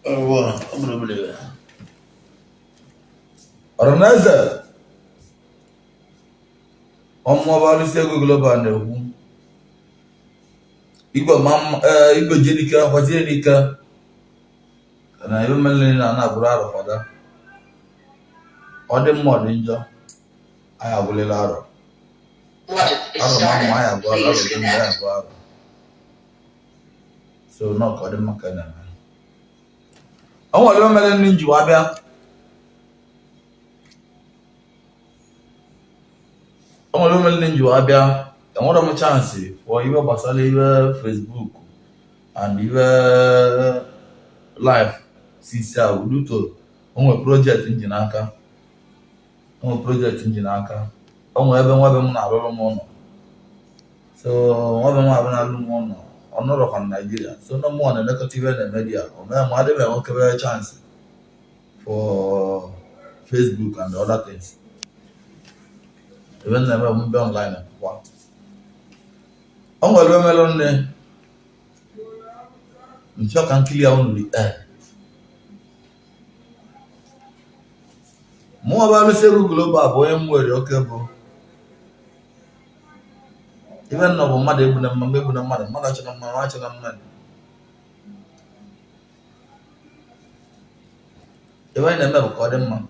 Well, I'm gonna believe it. Organizer, on mobile sego global ne. Igbo jenika kwajenika. Na yo mele na buraro fada. Ode mod njo. Aya bulela aro. Aro mama aya gwa aro dem aya gwa. So no ko de makana. Awon le mele ninji wa bia. Awon le mele ninji wa bia. I want a chance for you basala Facebook and even live since I would do to on a project in Janaka. On a project in Janaka. On weapon na so one on not of Nigeria. So no more than negative in the media. Or my chance for Facebook and other things. Even never be online. Wow. On will melon ne. Ncho can kill your own the air. More about the global boy and word okay, bro. Even no mother, mother, man. If I never call them, man.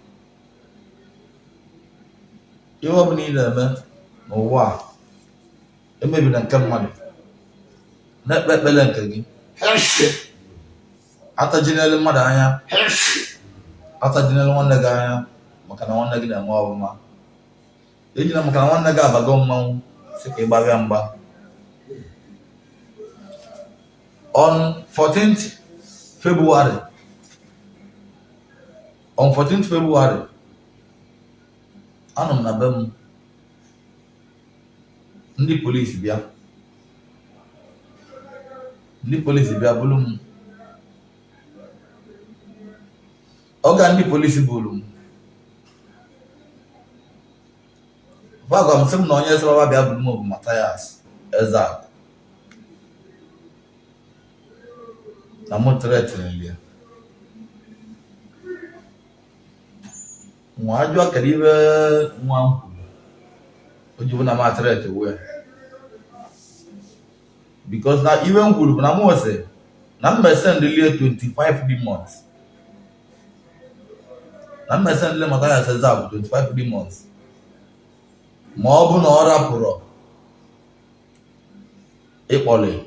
You have need a man. Oh, wow. It may be not come money. Not that Belenk again. After general mother, after general one guy, Makana one again and more. You know, Makana one guy, but go mount, Siki Bagamba. On 14th February, Anum Nabem, the police bia. The police bia bulum. Oga the police bulum. Vago am some no yes baba bia bulum of Matthias. Exact. Na mo threatening dia. Mo ajwa karibe mo ojubu na ma threat we. Because now even good na mo say na me send the 25 months. Na me send le Matthias Exact 25 months. Ma obu na ora puro. Ikpole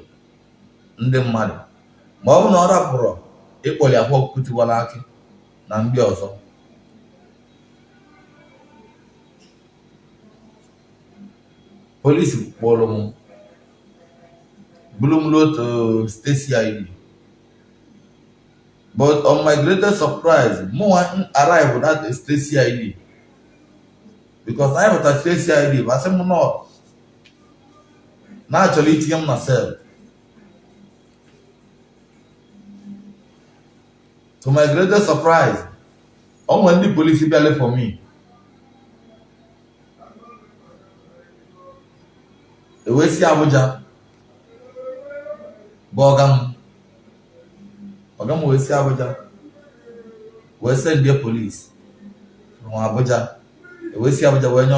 ndị mmadụ. Ma ọ bụ na ọ rapụrụ ịkpọli Akwa Okuko aki na ndị ọzọ. Police kpọrọ m bulu to Stacy ID. But on my greatest surprise, more arrived at Stacy ID. Because I have a Stacy ID, but I'm not. Naturally, TM myself. To my greatest surprise, when the police belly for me, the way see Abuja, Bogam we see Abuja, we send the police from Abuja, the way see Abuja when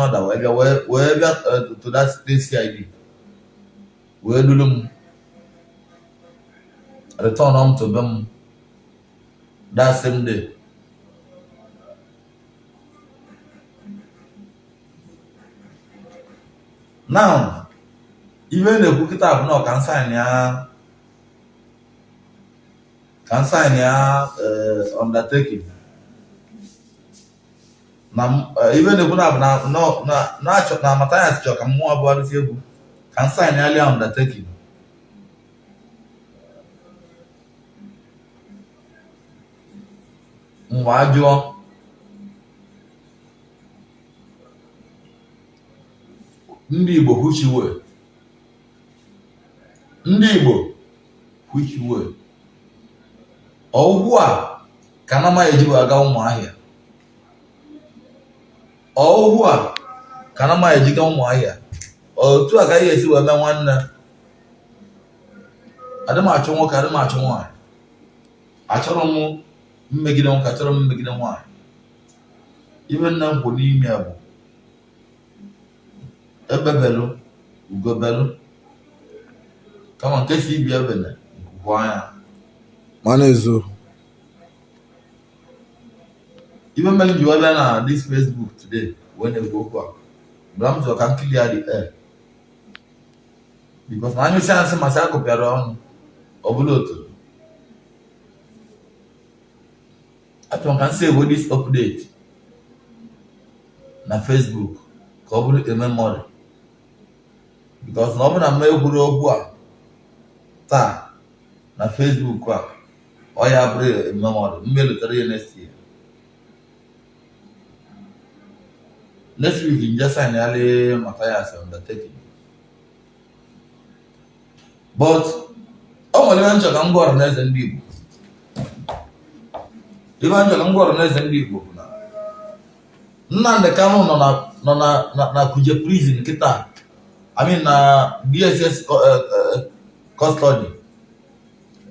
you're where to that state CID, where do them return home to them. That same day. Now, even the book up no can sign undertaking. Now, even the book up now Matthias Chok and more about the book can sign earlier undertaking. Mwajua ndị Igbo huchiwe ọgwụ a ka na ma ejibu aga Ụmụahịa otu a ka esi wee mee nwanne adịmachụ nwoke adịmachụ nwaanyị achọrọ m mmegide nwoke, achọrọ m mmegide nwaanyị. Ibe nna m kwụ n'ime bụ ebebelu ugobelu kama nke si ibi ebene nkwukwu anya. Mana ezo. Ibe mmeli ji ọbịa na this Facebook today when they go okwu a mgbe m jụrụ ka m clear the air because na anyụ siansị masị akụpịara ọnụ ọ bụla otu achọrọ ka m save this update na Facebook ka ọ bụrụ a memory because na ọ bụrụ na m ekwuru okwu a taa na Facebook a ọ ya bụrụ a memory mmelutere ya next week in just sign early Matthias undertaking. But nwere nchọ ka m gwara na eze ndị Igbo. Ibe nchọ ka m gwara na eze ndị Igbo bụ na Nnamdi Kanu nọ na Kuje prison kịta. I mean na DSS custody.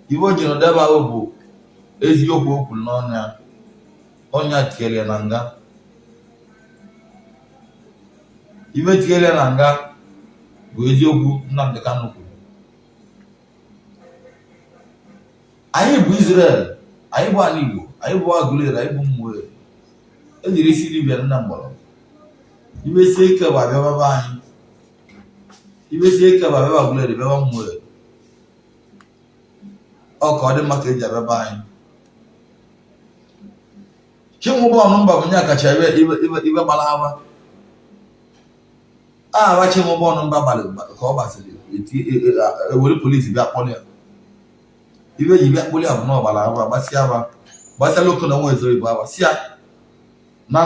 Ibe o ji n'ọdebe ahụ bụ eziokwu okwu n'ọnụ ya. Ọnya tinyere ya na nga. Ibe tinyere ya na nga bụ eziokwu Nnamdi Kanu kwuru. Anyị bụ Israel, anyị bụ ala Igbo, anyị bụ Agụleri, anyị bụ mmụọ. Ejiri isi dibịa nna mgbọrọ. Ibe sie ike bụ abịa baba anyị. Ibe sie ike bụ abịa Agụleri bịaba mmụọ. Ọ ka ọ dị mma ka eji abịaba anyị. Chinwụba ọnụmba bụ nye akacha ibe gbara agba. Agha Chinwụba ọnụmba gbalị ka ọ gbasịrị ewere polisi bịa kpọrọ ya. Ibe ji bịa kpọrọ ya bụ na ọgbara agba gbasịa loko na nwa ezo Igbo agba si ya na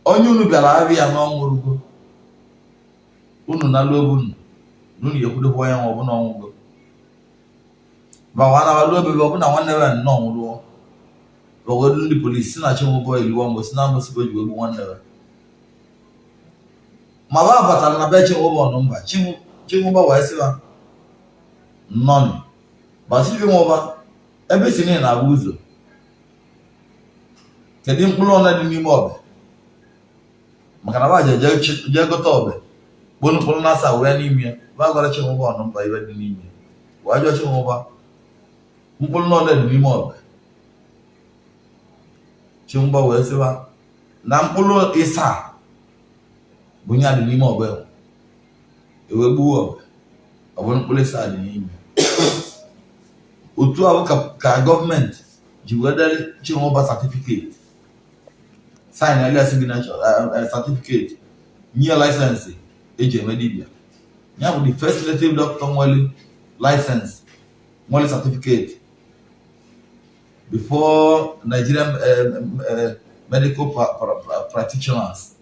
onye unu bịara abịa ya n'ọnwụrụgo unu na luobu unu ekwudokwa ya nwa ọbụna ọnwụgo ma nwa na luobe ọbụna nwanne ya nnọọ nwụrụọ ogodo ndị polisi si na Chinwụba iliwo mgbe si na mgbesi bụ egwu nwanne ya ma ba batara na be Chinwụba ọnụmba Chinwụba wee sị ha nnọnụ basi Chinwụba ebe si na agba ụzọ kedu mkpụrụ ọna dị n'ime ọbẹ maka na ba je gote ọbẹ kponu mkpụrụ na-asa wee n'ime ya ba gwara Chinwụba ọnụmba ibe dị n'ime wee jụọ Chinwụba mkpụrụ ọna dị n'ime ọbẹ Chinwụba wee sịba na mkpụrụ ịsa bụ nye dị n'ime ọbẹ ewe gbuo ọbẹ ọ bụ mkpụrụ ịsa dị n'ime otu ahụ ka gọọmenti ji wedere Chinwụba certificate sign earlier signature certificate nye license eji eme dibia ya bụ the first native doctor nwere license nwere certificate before Nigerian medical practitioners.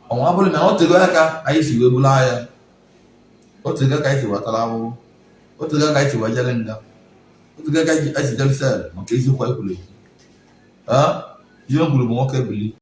Ọnwa bụrụ na ọ tego aka anyị si wee bụrụ agha o tego aka anyị si watara ahụhụ o tego aka anyị si wejere nga o tego aka anyị si jere sel maka eziokwu ekwuru ihe kwuru bụ nwoke bili